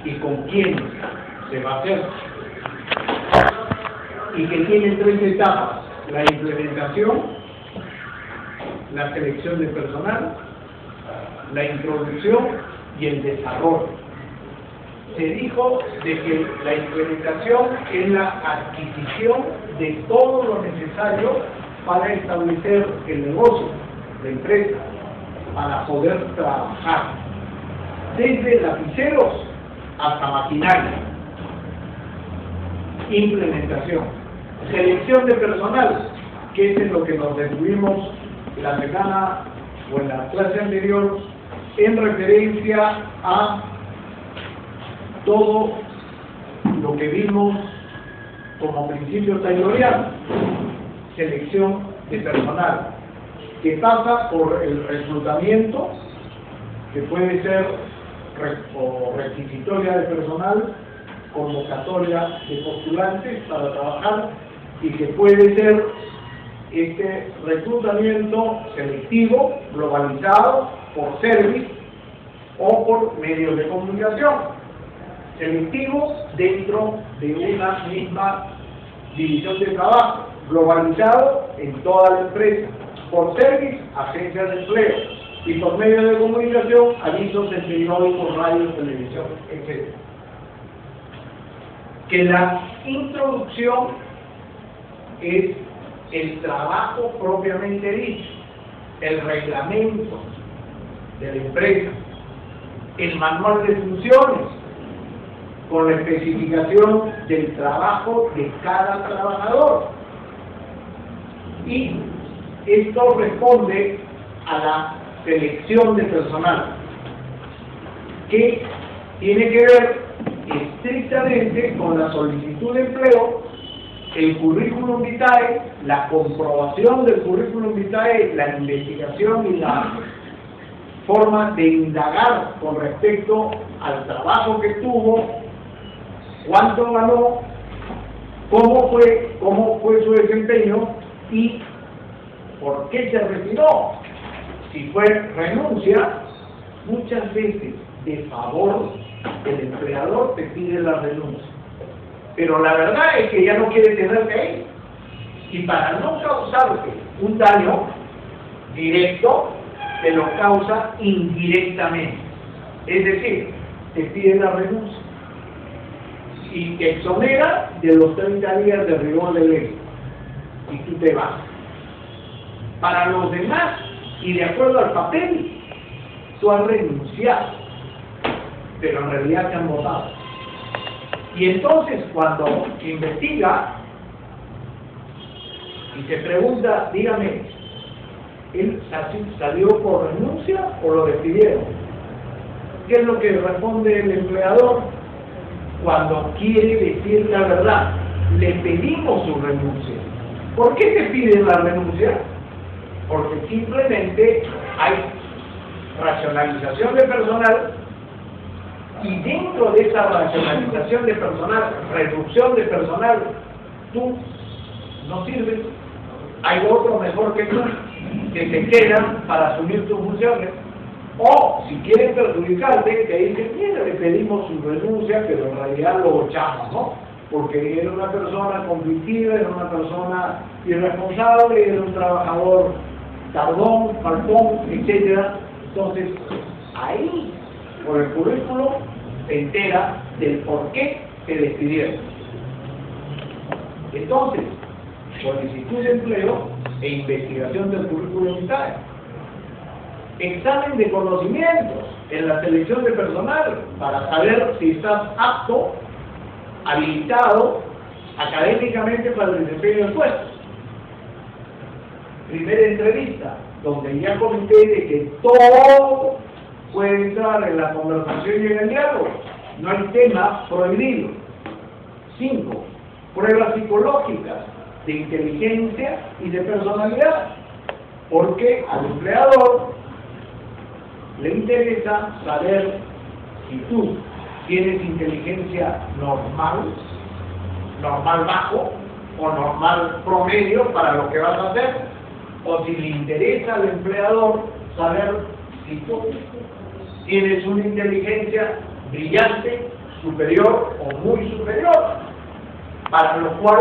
y con quién se va a hacer, y que tiene tres etapas: la implementación, la selección de personal, la introducción y el desarrollo. Se dijo de que la implementación es la adquisición de todo lo necesario para establecer el negocio, la empresa, para poder trabajar, desde lapiceros hasta maquinaria. Implementación. Selección de personal, que es en lo que nos detuvimos la semana o en la clase anterior, en referencia a todo lo que vimos como principio tayloriano. Selección de personal, que pasa por el reclutamiento, que puede ser requisitoria de personal, convocatoria de postulantes para trabajar, y que puede ser este reclutamiento selectivo, globalizado, por service o por medios de comunicación. Selectivo dentro de una misma división de trabajo, globalizado en toda la empresa, por service, agencias de empleo, y por medios de comunicación, avisos en periódicos, radio, televisión, etc. Que la introducción es el trabajo propiamente dicho, el reglamento de la empresa, el manual de funciones, con la especificación del trabajo de cada trabajador. Y esto responde a la selección de personal, que tiene que ver estrictamente con la solicitud de empleo, el currículum vitae, la comprobación del currículum vitae, la investigación y la forma de indagar con respecto al trabajo que tuvo, cuánto ganó, cómo fue su desempeño y por qué se retiró. Si fue renuncia, muchas veces de favor el empleador te pide la renuncia, pero la verdad es que ya no quiere tenerte ahí, y para no causarte un daño directo, te lo causa indirectamente, es decir, te pide la renuncia y te exonera de los 30 días de rigor de ley, y tú te vas. Para los demás, y de acuerdo al papel, tú has renunciado, pero en realidad te han votado. Y entonces, cuando investiga y se pregunta, dígame, ¿él salió por renuncia o lo despidieron? ¿Qué es lo que responde el empleador cuando quiere decir la verdad? Le pedimos su renuncia. ¿Por qué te piden la renuncia? Porque simplemente hay racionalización de personal, y dentro de esa racionalización de personal, reducción de personal, tú no sirves, hay otro mejor que tú que te quedan para asumir tus funciones, o si quieren perjudicarte, te dicen, mira, le pedimos su renuncia, pero en realidad lo echamos, ¿no? Porque era una persona conflictiva, era una persona irresponsable, era un trabajador tardón, faltón, etc. Entonces, ahí, por el currículo, se entera del por qué se despidieron. Entonces, solicitud de empleo e investigación del currículum vitae. Examen de conocimientos en la selección de personal para saber si estás apto, habilitado académicamente para el desempeño del puesto. Primera entrevista, donde ya comenté de que todo puede entrar en la conversación y en el diálogo. No hay tema prohibido. 5. Pruebas psicológicas de inteligencia y de personalidad. Porque al empleador le interesa saber si tú tienes inteligencia normal, normal bajo o normal promedio para lo que vas a hacer, o si le interesa al empleador saber si tú tienes una inteligencia brillante, superior o muy superior, para lo cual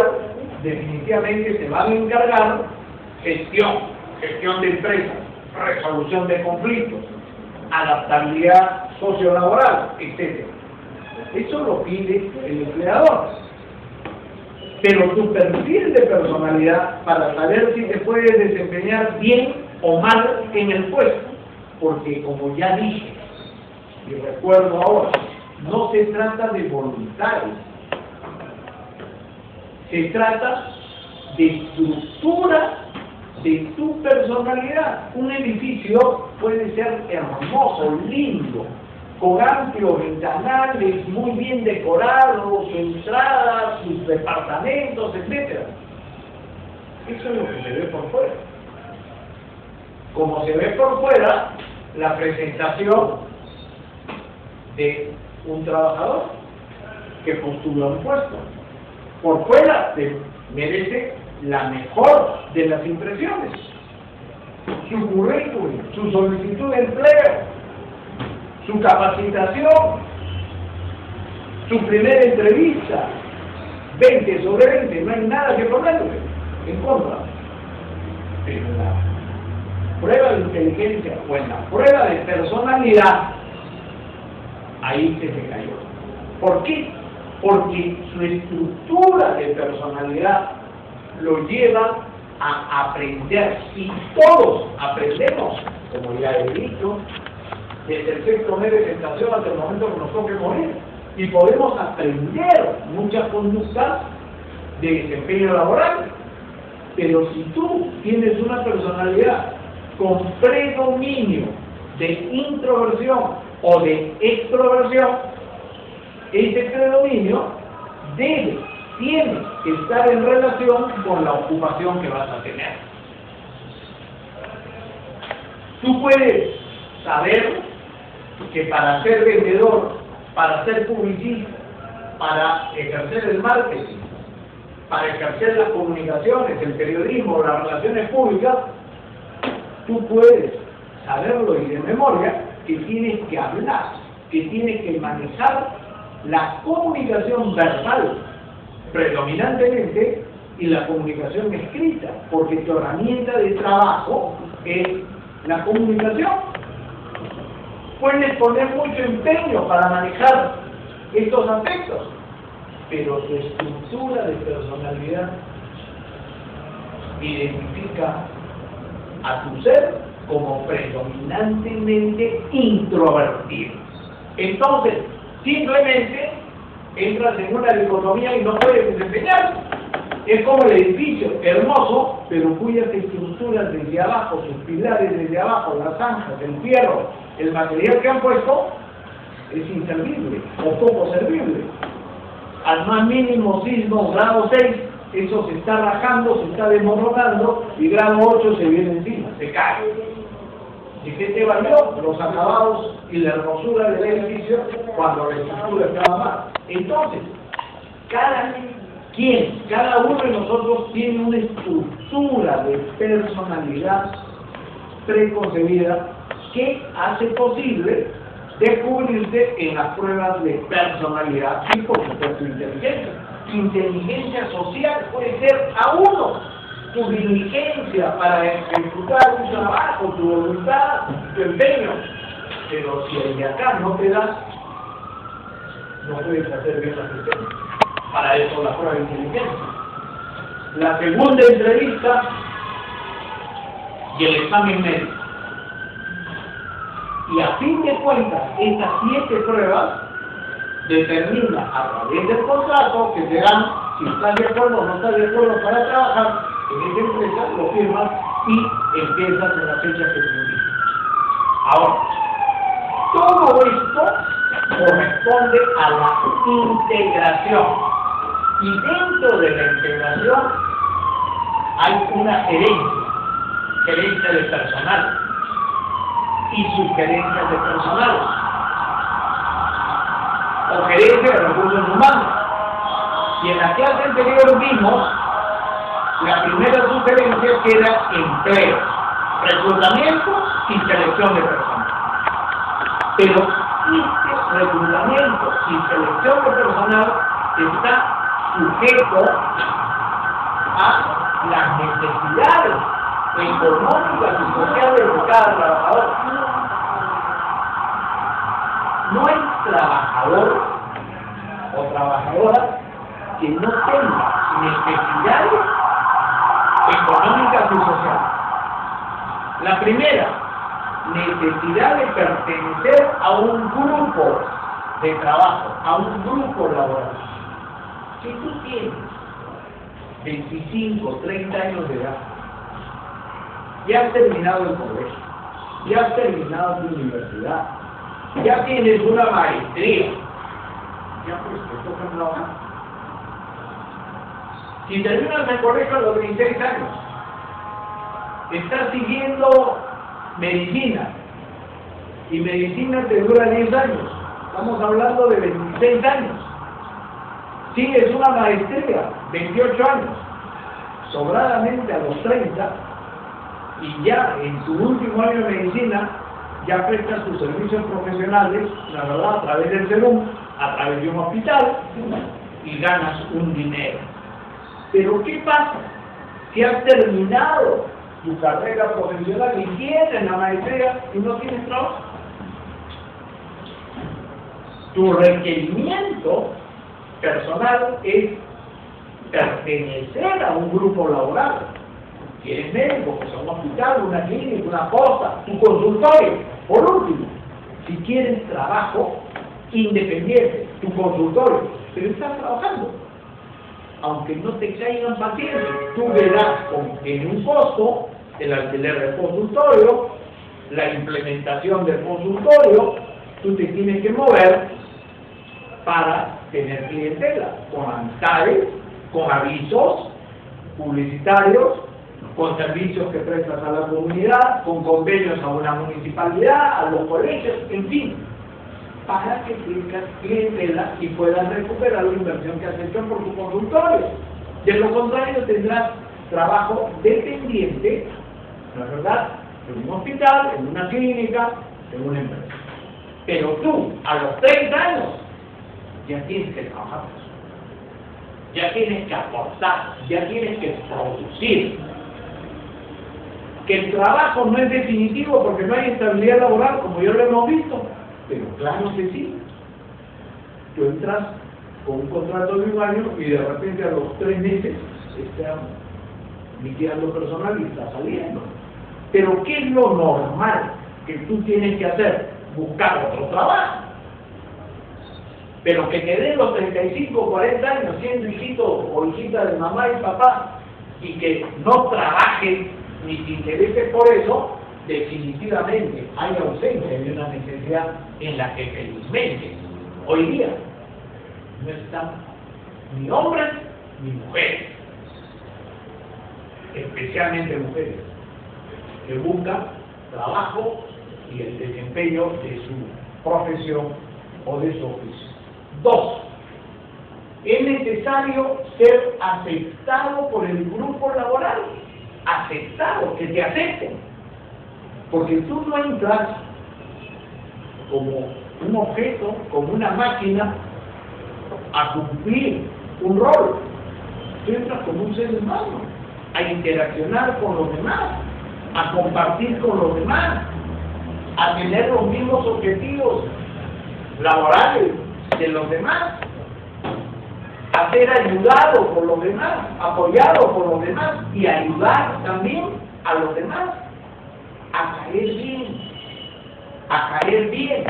definitivamente se van a encargar gestión de empresas, resolución de conflictos, adaptabilidad sociolaboral, etc. Eso lo pide el empleador. Pero tu perfil de personalidad para saber si te puedes desempeñar bien o mal en el puesto, porque como ya dije, y recuerdo ahora, no se trata de voluntarios, se trata de estructura de tu personalidad. Un edificio puede ser hermoso, lindo, con amplios ventanales, muy bien decorado, su entrada, sus departamentos, etc. Eso es lo que se ve por fuera. Como se ve por fuera, la presentación de un trabajador que postula un puesto. Por fuera se merece la mejor de las impresiones. Su currículum, su solicitud de empleo, su capacitación, su primera entrevista, 20 sobre 20, no hay nada que ponerle en contra. Pero en la prueba de inteligencia o en la prueba de personalidad, ahí se me cayó. ¿Por qué? Porque su estructura de personalidad lo lleva a aprender, y todos aprendemos, como ya he dicho, desde el sexto mes de gestación hasta el momento que nos toque morir, y podemos aprender muchas conductas de desempeño laboral. Pero si tú tienes una personalidad con predominio de introversión o de extroversión, ese predominio tiene que estar en relación con la ocupación que vas a tener. Tú puedes saber que para ser vendedor, para ser publicista, para ejercer el marketing, para ejercer las comunicaciones, el periodismo, las relaciones públicas, tú puedes saberlo y de memoria que tienes que hablar, que tienes que manejar la comunicación verbal predominantemente y la comunicación escrita, porque tu herramienta de trabajo es la comunicación. Puedes poner mucho empeño para manejar estos aspectos, pero tu estructura de personalidad identifica a tu ser como predominantemente introvertido. Entonces, simplemente entras en una dicotomía y no puedes desempeñar. Es como el edificio, hermoso, pero cuyas estructuras desde abajo, sus pilares desde abajo, las zanjas, el fierro, el material que han puesto, es inservible o poco servible. Al más mínimo sismo, grado 6, eso se está rajando, se está desmoronando, y grado 8 se viene encima, se cae. ¿Y qué te valió? Los acabados y la hermosura del edificio cuando la estructura estaba mal. Entonces, cada uno de nosotros tiene una estructura de personalidad preconcebida que hace posible descubrirse en las pruebas de personalidad y, por supuesto, inteligencia. Inteligencia social puede ser a uno. Tu diligencia para ejecutar un trabajo, tu voluntad, tu empeño. Pero si el de acá no te da, no puedes hacer bien la gestión. Para eso la prueba de inteligencia. La segunda entrevista y el examen médico. Y a fin de cuentas, estas 7 pruebas determinan a través del contrato que te dan si estás de acuerdo o no estás de acuerdo para trabajar en esa empresa, lo firmas y empiezas en la fecha que te indica. Ahora, todo esto corresponde a la integración. Y dentro de la integración hay una gerencia de personal y sugerencias de personal, o gerencia de recursos humanos. Y en la clase anterior vimos la primera sugerencia, que era empleo, reclutamiento y selección de personal. Pero este reclutamiento y selección de personal está sujeto a las necesidades económicas y sociales de cada trabajador. No hay trabajador o trabajadora que no tenga necesidades económicas y sociales. La primera, necesidad de pertenecer a un grupo de trabajo, a un grupo laboral. Si tú tienes 25, 30 años de edad, ya has terminado el colegio, ya has terminado tu universidad, ya tienes una maestría, ya pues te toca trabajar. Si terminas el colegio a los 26 años, estás siguiendo medicina, y medicina te dura 10 años, estamos hablando de 26 años. Sigues una maestría, 28 años, sobradamente a los 30, y ya en tu último año de medicina, ya prestas tus servicios profesionales, la verdad, a través del SEDUM, a través de un hospital, y ganas un dinero. Pero ¿qué pasa si has terminado tu carrera profesional y tienes la maestría y no tienes trabajo? Tu requerimiento personal es pertenecer a un grupo laboral. Si eres médico, pues a un hospital, una clínica, una cosa, tu consultorio. Por último, si quieres trabajo independiente, tu consultorio, pero estás trabajando. Aunque no te caigan pacientes, tú verás como tiene un costo el alquiler del consultorio, la implementación del consultorio, tú te tienes que mover para tener clientela, con amistades, con avisos publicitarios, con servicios que prestas a la comunidad, con convenios a una municipalidad, a los colegios, en fin, para que tengas clientela y puedas recuperar la inversión que has hecho por tu consultorio. De lo contrario tendrás trabajo dependiente, ¿no es verdad?, en un hospital, en una clínica, en una empresa. Pero tú, a los 30 años, ya tienes que trabajar, ya tienes que aportar, ya tienes que producir. Que el trabajo no es definitivo porque no hay estabilidad laboral, como ya lo hemos visto, pero claro que sí. Tú entras con un contrato de un año y de repente a los 3 meses estás liquidando personal y está saliendo. Pero ¿qué es lo normal que tú tienes que hacer? Buscar otro trabajo. Pero que te den los 35, 40 años siendo hijito o hijita de mamá y papá y que no trabajes ni te intereses por eso, definitivamente hay ausencia de una necesidad en la que felizmente hoy día no están ni hombres ni mujeres, especialmente mujeres, que buscan trabajo y el desempeño de su profesión o de su oficio. 2. Es necesario ser aceptado por el grupo laboral, aceptado, que te acepten, porque tú no entras como un objeto, como una máquina a cumplir un rol. Tú entras como un ser humano a interaccionar con los demás, a compartir con los demás, a tener los mismos objetivos laborales de los demás, a ser ayudado por los demás, apoyado por los demás y ayudar también a los demás a caer bien,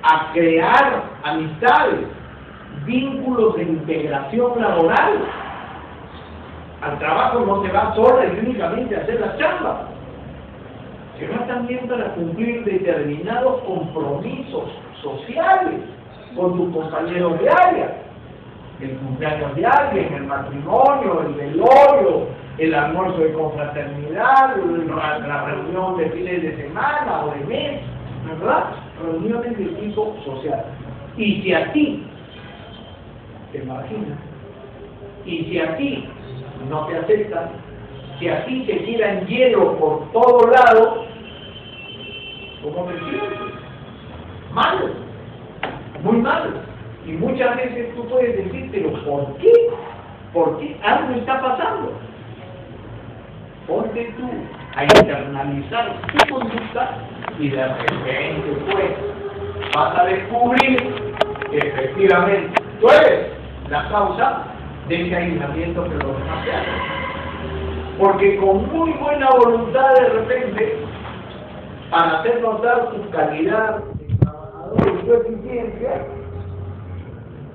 a crear amistades, vínculos de integración laboral. Al trabajo no se va sola y únicamente a hacer la chamba, se va también para cumplir determinados compromisos sociales con tus compañeros de área, el cumpleaños de alguien, el matrimonio, el velorio, el almuerzo de confraternidad, la reunión de fines de semana o de mes, ¿verdad? Reuniones de tipo social. Y si a ti te marginan, y si a ti no te aceptan, si a ti te tiran hielo por todos lados, ¿cómo te sientes? Mal. muy mal. Y muchas veces tú puedes decir, pero ¿por qué? ¿Por qué algo está pasando? Ponte tú a internalizar tu conducta y de repente, pues, vas a descubrir que efectivamente tú eres la causa de ese aislamiento que los demás se hacen. Porque con muy buena voluntad de repente, para hacer notar tu calidad de trabajador y tu eficiencia,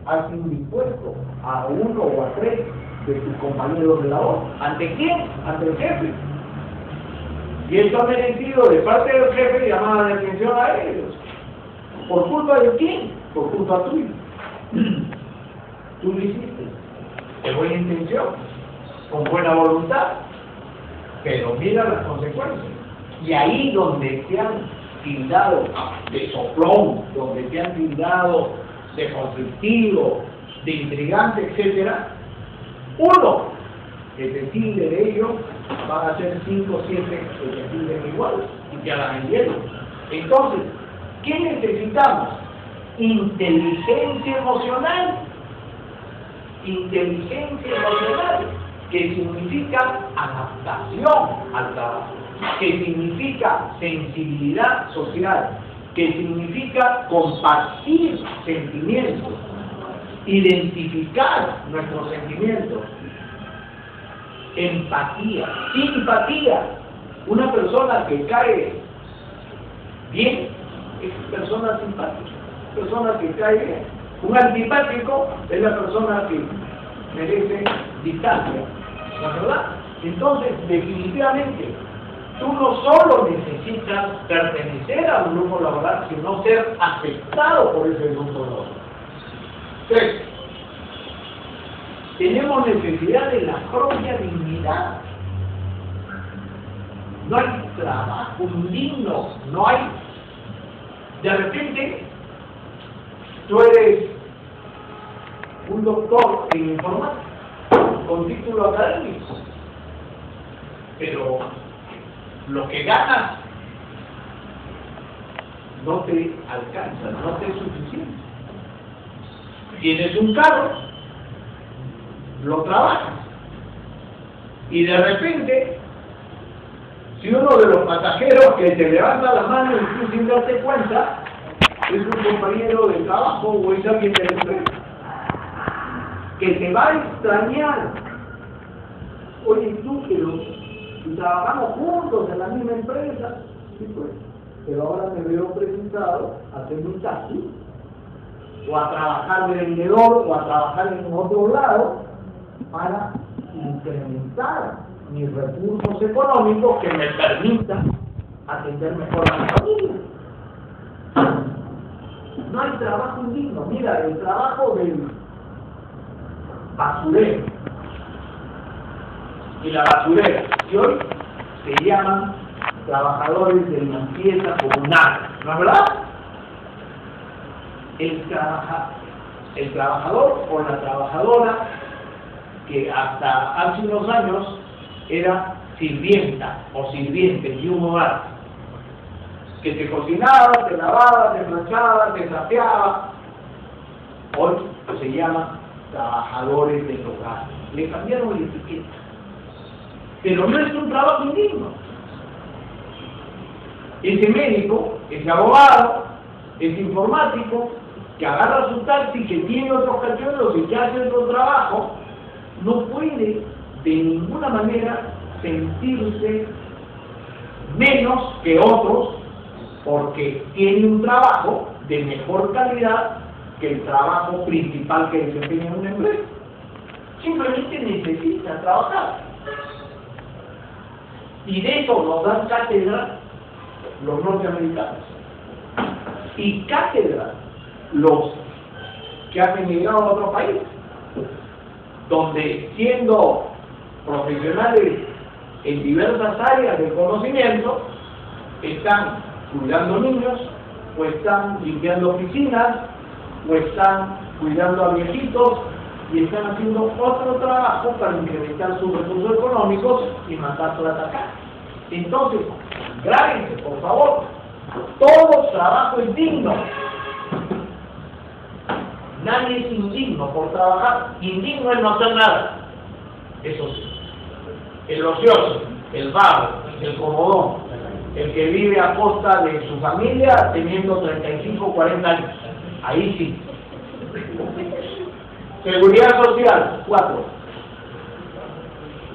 has indispuesto a uno o a tres de tus compañeros de labor. ¿Ante quién? Ante el jefe. Y esto ha merecido de parte del jefe llamada de atención a ellos. ¿Por culpa de quién? Por culpa tuya. Tú lo hiciste de buena intención, con buena voluntad, pero mira las consecuencias. Y ahí donde te han tildado de soplón, donde te han tildado de conflictivo, de intrigante, etcétera, uno que te tilde de ello, van a ser 5 o 7 que te tilden igual y te hagan el hielo. Entonces, ¿qué necesitamos? Inteligencia emocional. Inteligencia emocional, que significa adaptación al trabajo, que significa sensibilidad social, que significa compartir sentimientos, identificar nuestros sentimientos, empatía, simpatía. Una persona que cae bien es persona simpática, persona que cae bien. Un antipático es la persona que merece distancia, ¿no es verdad? Entonces, definitivamente, tú no solo necesitas pertenecer a un grupo laboral, sino ser aceptado por ese grupo laboral. 3. Tenemos necesidad de la propia dignidad. No hay trabajo indigno, no hay. De repente, tú eres un doctor en informática, con título académico, pero lo que ganas no te alcanza, no te es suficiente. Tienes un carro, lo trabajas, y de repente, si uno de los pasajeros que te levanta la mano y tú sin darte cuenta, es un compañero de trabajo o es alguien de la empresa que te va a extrañar. Oye, tú, pero trabajamos juntos en la misma empresa, sí, pues, pero ahora me veo presentado a hacer un taxi o a trabajar de vendedor o a trabajar en otro lado para incrementar mis recursos económicos que me permitan atender mejor a mi familia. No hay trabajo indigno. Mira, el trabajo del basurero y la basurera, que hoy se llaman trabajadores de limpieza comunal, ¿no es verdad? El trabajador o la trabajadora que hasta hace unos años era sirvienta o sirviente de un hogar, que te cocinaba, te lavaba, te planchaba, te sapeaba. Hoy se llama trabajadores del hogar. Le cambiaron la etiqueta. Pero no es un trabajo indigno. Ese médico, ese abogado, ese informático, que agarra su taxi, que tiene otros cachorros y que hace otro trabajo, no puede de ninguna manera sentirse menos que otros porque tiene un trabajo de mejor calidad que el trabajo principal que desempeña en una empresa. Simplemente necesita trabajar. Y de eso nos dan cátedra los norteamericanos. Y cátedra los que han emigrado a otro país, donde siendo profesionales en diversas áreas del conocimiento, están cuidando niños, o están limpiando oficinas, o están cuidando a viejitos, y están haciendo otro trabajo para incrementar sus recursos económicos y mandar plata acá. Entonces, grábense, por favor, todo trabajo es digno. Nadie es indigno por trabajar. Indigno es no hacer nada. Eso sí. El ocioso, el vago, el comodón, el que vive a costa de su familia teniendo 35 o 40 años. Ahí sí. Seguridad social, 4.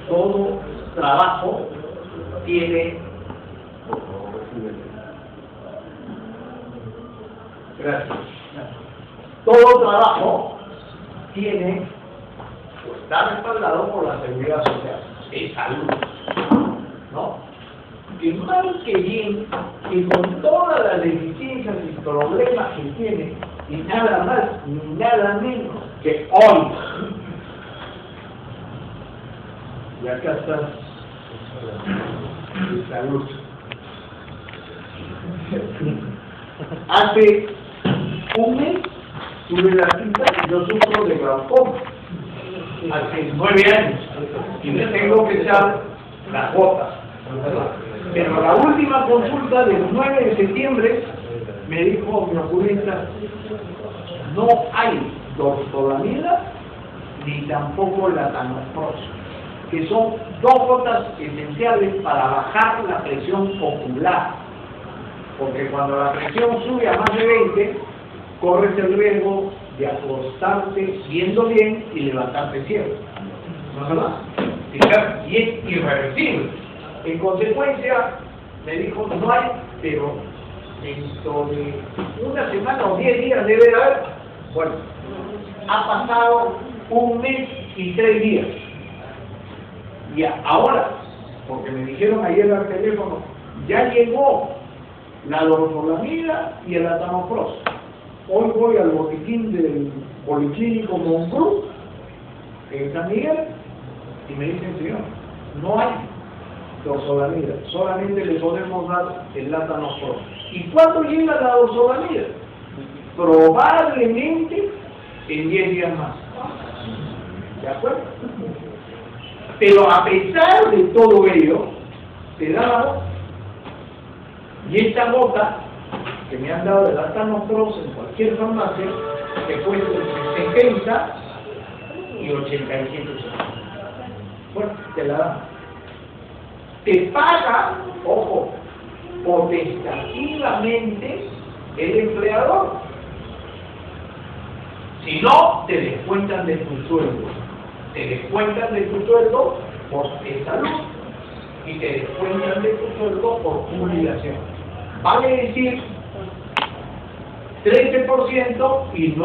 Todo trabajo tiene... Gracias. Todo trabajo tiene o está respaldado por la seguridad social. Es salud, ¿no? Que mal que bien, que con todas las deficiencias y problemas que tiene, y nada más ni nada menos que hoy. Y acá está salud. Hace un mes tuve la cita, yo sufro de glaucoma. Hace 9 años. Y me tengo que echar las gotas. Pero la última consulta del 9 de septiembre me dijo mi oculista, no hay dorzolamida ni tampoco latanoprost, que son 2 gotas esenciales para bajar la presión ocular, porque cuando la presión sube a más de 20, corres el riesgo de acostarte viendo bien y levantarte ciego. ¿No es verdad? Y es irreversible. En consecuencia, me dijo, no hay, pero dentro de una semana o 10 días debe de haber. Bueno, ha pasado un mes y 3 días. Y ahora, porque me dijeron ayer al teléfono, ya llegó la dorzolamida y el latanoprost. Hoy voy al botiquín del Policlínico Moncruz, en San Miguel, y me dicen, señor, no hay dorzolamida, solamente le podemos dar el latanoprost. ¿Y cuándo llega la dorzolamida? Probablemente en 10 días más. ¿De acuerdo? Pero a pesar de todo ello, te da la gota. Y esta gota que me han dado de latanoprost en cualquier farmacia, que cuesta entre 70 y 87 centavos. Bueno, te la dan. Te paga, ojo, potestativamente el empleador. Si no, te descuentan de tu sueldo. Te descuentan de tu sueldo por salud y te descuentan de tu sueldo por jubilación. Vale decir 13% y 9%.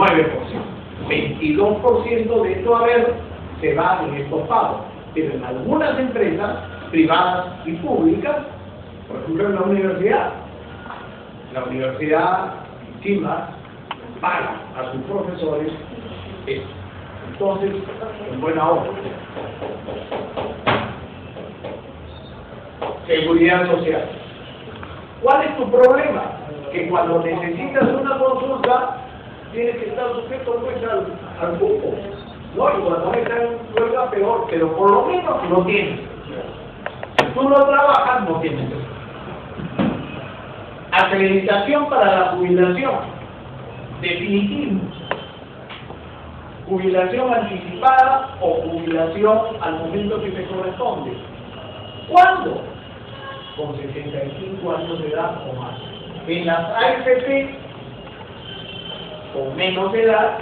22% de esto haber se va en estos pagos. Pero en algunas empresas privadas y públicas, por ejemplo en la universidad encima paga a sus profesores esto. Entonces, en buena hora. Seguridad social. ¿Cuál es tu problema? Que cuando necesitas una consulta, tienes que estar sujeto pues, al cupo. No, y cuando estás en huelga, peor, pero por lo menos lo tienes. Si tú no trabajas, no tienes. Acreditación para la jubilación. Definitivo. Jubilación anticipada o jubilación al momento que te corresponde. ¿Cuándo? Con 65 años de edad o más. En las AFP, con menos edad,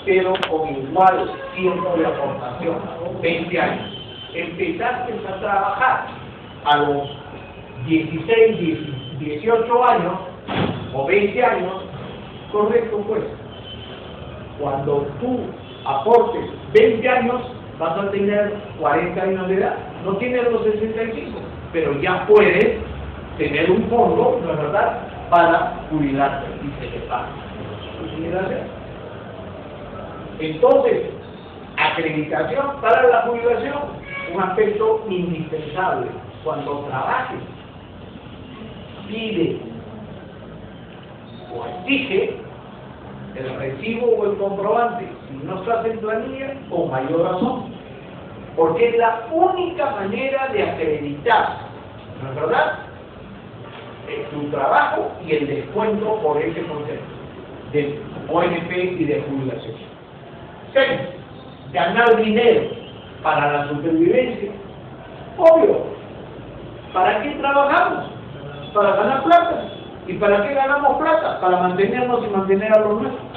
pero con igual tiempo de aportación, 20 años. Empezaste a trabajar a los 16, 18 años o 20 años, correcto pues. Cuando tú aportes 20 años, vas a tener 40 años de edad. No tienes los 65, pero ya puedes tener un fondo, ¿no es verdad?, para jubilarte y se te paga. Entonces, acreditación para la jubilación, un aspecto indispensable. Cuando trabajes, pide o exige el recibo o el comprobante, si no estás en planilla, con mayor razón, porque es la única manera de acreditar, ¿no es verdad?, tu trabajo y el descuento por ese concepto. ONP y de jubilación. 6. Ganar dinero para la supervivencia. Obvio. ¿Para qué trabajamos? Para ganar plata. ¿Y para qué ganamos plata? Para mantenernos y mantener a los nuestros.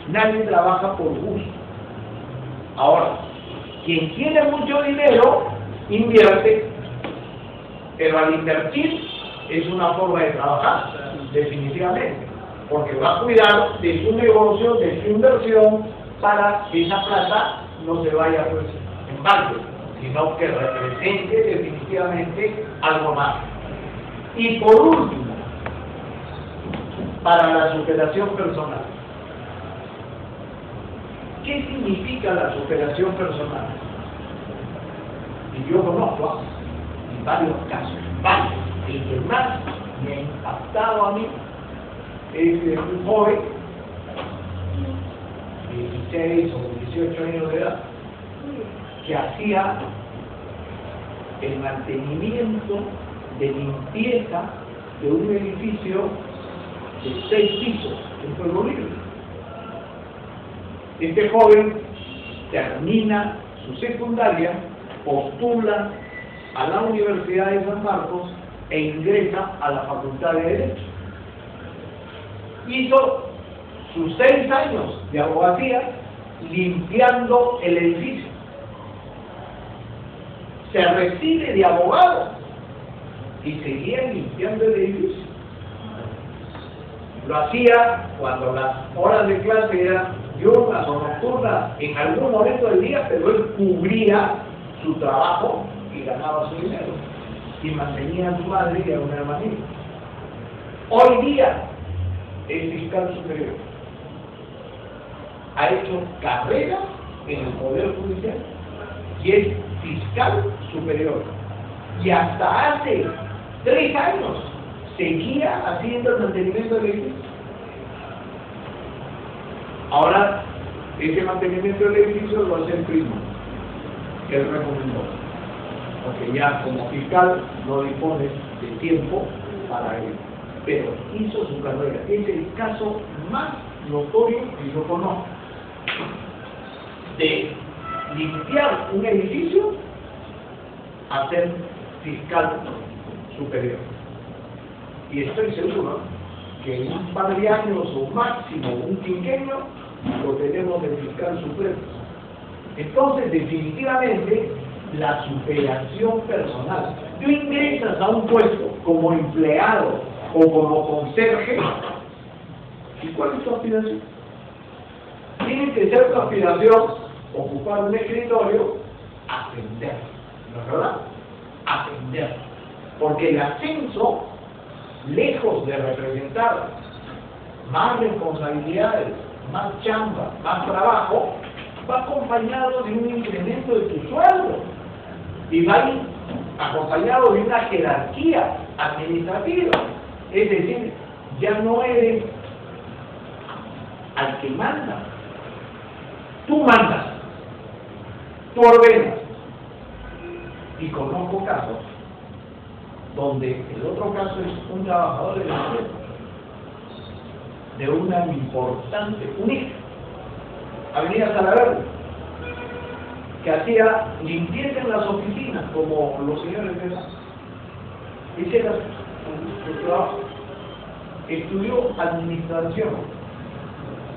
Nadie trabaja por gusto. Ahora, quien tiene mucho dinero, invierte, pero al invertir es una forma de trabajar, definitivamente, porque va a cuidar de su negocio, de su inversión, para que esa plata no se vaya pues, en balde, sino que represente definitivamente algo más. Y por último, para la superación personal. ¿Qué significa la superación personal? Y yo conozco en varios casos, varios. El que más me ha impactado a mí es un joven de 16 o 18 años de edad que hacía el mantenimiento de limpieza de un edificio de 6 pisos en Pueblo Libre. Este joven termina su secundaria, postula a la Universidad de San Marcos e ingresa a la Facultad de Derecho. Hizo sus 6 años de abogacía limpiando el edificio. Se recibe de abogado y seguía limpiando el edificio. Lo hacía cuando las horas de clase eran diurnas o nocturnas en algún momento del día, pero él cubría su trabajo y ganaba su dinero y mantenía a su madre y a una hermanita. Hoy día es fiscal superior. Ha hecho carrera en el Poder Judicial y es fiscal superior. Y hasta hace 3 años seguía haciendo el mantenimiento del edificio. Ahora, ese mantenimiento del edificio lo hace el primo, que él recomendó, porque ya como fiscal no dispone de tiempo para él, pero hizo su carrera. Es el caso más notorio que yo conozco de limpiar un edificio a ser fiscal superior. Y estoy seguro que en un par de años o máximo un quinquenio lo tenemos de fiscal supremo. Entonces, definitivamente, la superación personal. Tú ingresas a un puesto como empleado o como conserje, ¿y cuál es tu aspiración? Tiene que ser tu aspiración ocupar un escritorio, ascender, ¿no es verdad? Ascender. Porque el ascenso, lejos de representar más responsabilidades, más chamba, más trabajo, va acompañado de un incremento de tu sueldo y va acompañado de una jerarquía administrativa. Es decir, ya no eres al que manda, tú mandas, tú ordenas. Y conozco casos donde el otro caso es un trabajador de la empresa, de una importante, única Avenida Salaverde, que hacía limpieza en las oficinas, como los señores de la. Ese era su trabajo. Estudió administración,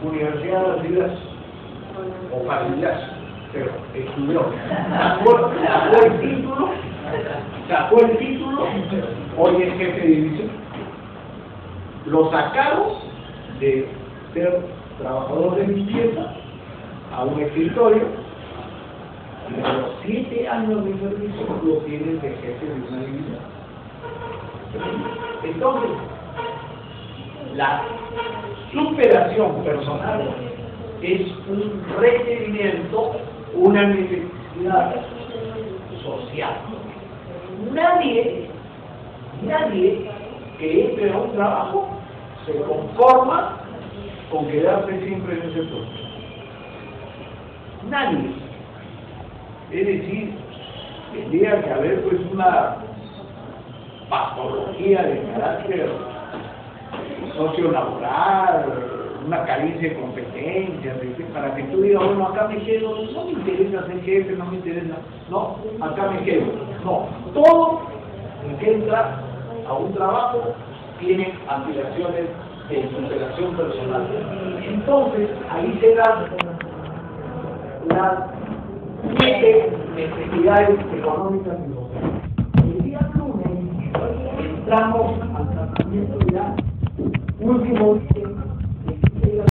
Universidad de las Ciudades, o Facultad, pero estudió. Sacó el título, hoy es jefe de división. Lo sacaron de ser trabajador de limpieza a un escritorio, y a los 7 años de servicio lo tienen de jefe de una división. Entonces, la superación personal es un requerimiento, una necesidad social. Nadie que entre a un trabajo se conforma con quedarse siempre en ese puesto. Nadie. Es decir, tendría que haber pues una patología de carácter socio laboral, una carencia de competencias, para que tú digas, bueno, acá me quedo, no me interesa ser jefe, no me interesa, no, acá me quedo. No, todo el que entra a un trabajo tiene aspiraciones de superación personal. Entonces, ahí se dan las 7 necesidades económicas y sociales. El día lunes entramos al tratamiento ya